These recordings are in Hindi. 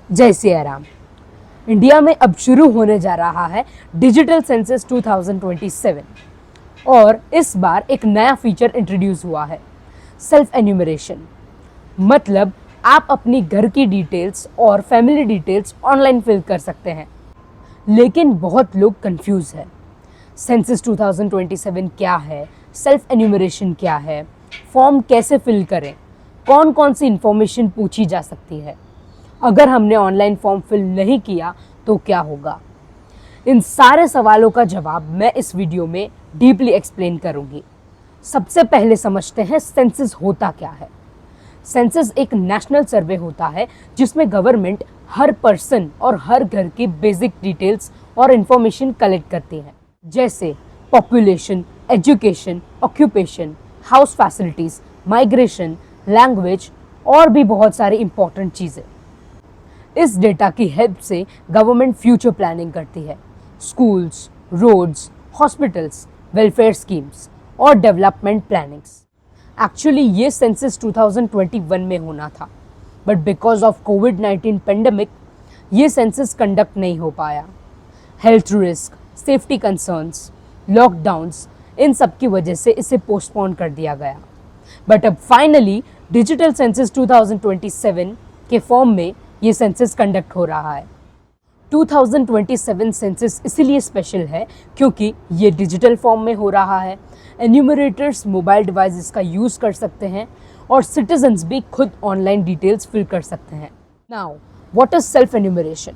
जय सिया राम। इंडिया में अब शुरू होने जा रहा है डिजिटल सेंसस 2027 और इस बार एक नया फीचर इंट्रोड्यूस हुआ है, सेल्फ एन्यूमरेशन। मतलब आप अपनी घर की डिटेल्स और फैमिली डिटेल्स ऑनलाइन फिल कर सकते हैं। लेकिन बहुत लोग कंफ्यूज है, सेंसस 2027 क्या है, सेल्फ एन्यूमरेशन क्या है, फॉर्म कैसे फिल करें, कौन कौन सी इंफॉर्मेशन पूछी जा सकती है, अगर हमने ऑनलाइन फॉर्म फिल नहीं किया तो क्या होगा। इन सारे सवालों का जवाब मैं इस वीडियो में डीपली एक्सप्लेन करूंगी। सबसे पहले समझते हैं सेंसस होता क्या है। सेंसस एक नेशनल सर्वे होता है जिसमें गवर्नमेंट हर पर्सन और हर घर की बेसिक डिटेल्स और इंफॉर्मेशन कलेक्ट करती है, जैसे population, education, occupation, house facilities, migration, language और भी बहुत सारी इंपॉर्टेंट चीज़ें। इस डेटा की हेल्प से गवर्नमेंट फ्यूचर प्लानिंग करती है। Schools, roads, hospitals, welfare schemes और डेवलपमेंट प्लानिंग्स। एक्चुअली ये सेंसस 2021 में होना था, बट बिकॉज ऑफ कोविड-19 पेंडेमिक ये सेंसस कंडक्ट नहीं हो पाया। Health risk, safety concerns, lockdowns, इन सब की वजह से इसे पोस्टपोन कर दिया गया। बट अब फाइनली डिजिटल सेंसस 2027 के फॉर्म में ये सेंसस कंडक्ट हो रहा है। 2027 सेंसस इसीलिए स्पेशल है क्योंकि ये डिजिटल फॉर्म में हो रहा है। एन्यूमरेटर्स मोबाइल डिवाइसेस का यूज़ कर सकते हैं और सिटीजन्स भी खुद ऑनलाइन डिटेल्स फिल कर सकते हैं। Now what is self enumeration?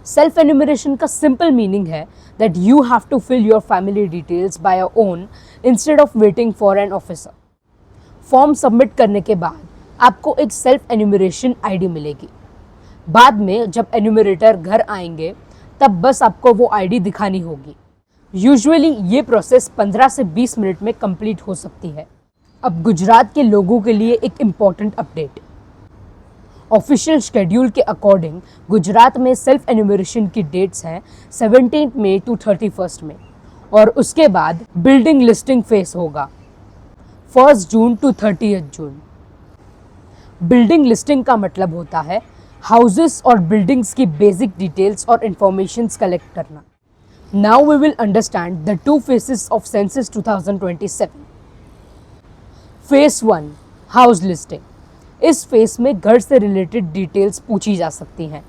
Self enumeration का सिंपल मीनिंग है that you have to fill your family details by your own instead of waiting for an officer. Form submit करने के बाद आपको एक सेल्फ एन्यूमरेशन आईडी मिलेगी। बाद में जब एन्यूमरेटर घर आएंगे तब बस आपको वो आईडी दिखानी होगी। यूजुअली ये प्रोसेस 15 से 20 मिनट में कंप्लीट हो सकती है। अब गुजरात के लोगों के लिए एक इम्पॉर्टेंट अपडेट। ऑफिशियल शेड्यूल के अकॉर्डिंग गुजरात में सेल्फ एन्यूमरेशन की डेट्स हैं 17 मई टू 31 मई और उसके बाद बिल्डिंग लिस्टिंग फेस होगा 1 June to 30 June. Building listing का मतलब होता है हाउसेस और बिल्डिंग्स की बेसिक डिटेल्स और इंफॉर्मेशंस कलेक्ट करना। Now we will understand the two phases of census 2027। Phase 1 house listing. इस फेस में घर से रिलेटेड डिटेल्स पूछी जा सकती हैं।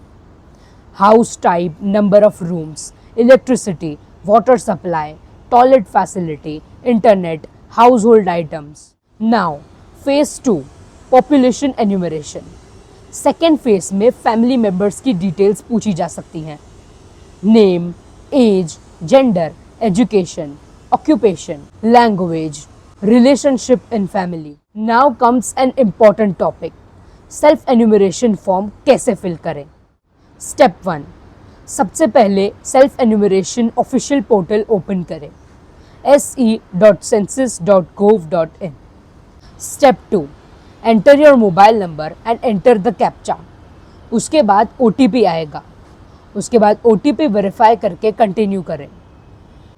House type, number of rooms, electricity, water supply, toilet facility, internet, household items. Now phase 2 population enumeration. Second face में फैमिली मेंबर्स की डिटेल्स पूछी जा सकती हैं। Name, as, gender, education, occupation, language, relationship in family. Now comes an important topic, self enumeration form कैसे फिल करें। स्टेप 1, सबसे पहले self enumeration official portal open करें se.census.gov.in। Step 2, enter your mobile number and enter the captcha. उसके बाद OTP आएगा। उसके बाद OTP वेरीफाई करके कंटिन्यू करें।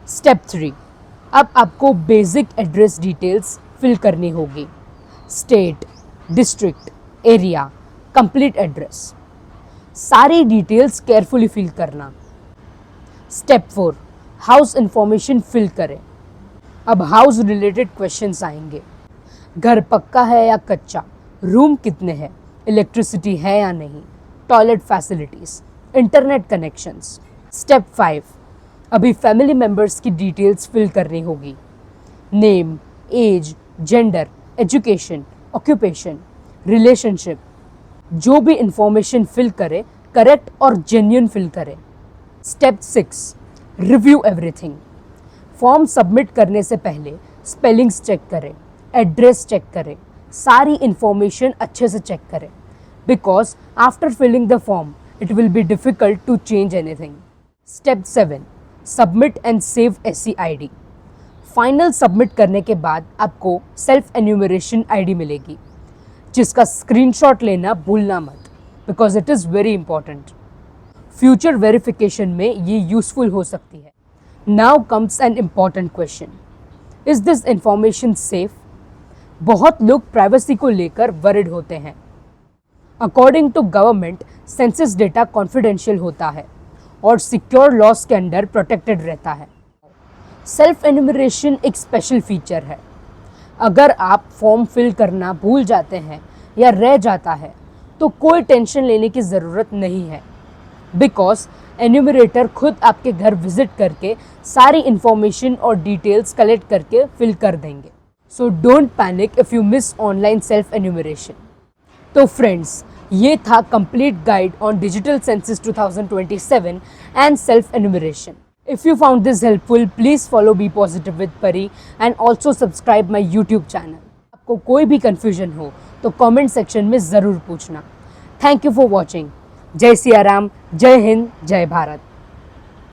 स्टेप 3, अब आपको बेसिक एड्रेस डिटेल्स फिल करनी होगी। State, district, area, complete address, सारी डिटेल्स केयरफुली फिल करना। स्टेप 4, हाउस इंफॉर्मेशन फिल करें। अब हाउस रिलेटेड क्वेश्चंस आएंगे। घर पक्का है या कच्चा, रूम कितने हैं, इलेक्ट्रिसिटी है या नहीं, toilet facilities, internet connections. Step 5, अभी फैमिली मेंबर्स की डिटेल्स फिल करनी होगी। नेम, एज, जेंडर, एजुकेशन, ऑक्यूपेशन, रिलेशनशिप। जो भी इंफॉर्मेशन फिल करें करेक्ट और जेन्युइन फिल करें। Step 6, review everything. Form submit करने से पहले स्पेलिंग्स चेक करें, एड्रेस चेक करें, सारी इंफॉर्मेशन अच्छे से चेक करें, because after filling the form it will be difficult to change anything. Step 7, submit and save SC ID। Final submit करने के बाद आपको सेल्फ एन्यूमरेशन ID मिलेगी, जिसका स्क्रीनशॉट लेना भूलना मत, because it is very important. Future verification में ये यूजफुल हो सकती है। Now comes an important question, is this information safe? बहुत लोग प्राइवेसी को लेकर वरिड होते हैं। According to government census data confidential होता है और सिक्योर लॉस के अंडर प्रोटेक्टेड रहता है। सेल्फ एन्यूमरेशन एक स्पेशल फीचर है। अगर आप फॉर्म फिल करना भूल जाते हैं या रह जाता है तो कोई टेंशन लेने की ज़रूरत नहीं है, बिकॉज एन्यूमरेटर खुद आपके घर विजिट करके सारी इंफॉर्मेशन और डिटेल्स कलेक्ट करके फिल कर देंगे। So don't panic if you miss online self enumeration. तो फ्रेंड्स, ये था complete guide on digital census 2027 and self enumeration. If you found this helpful, please follow Be Positive with Pari and also subscribe my YouTube channel. आपको कोई भी confusion हो तो comment section में ज़रूर पूछना। Thank you for watching. जय सिया राम, जय हिंद, जय भारत।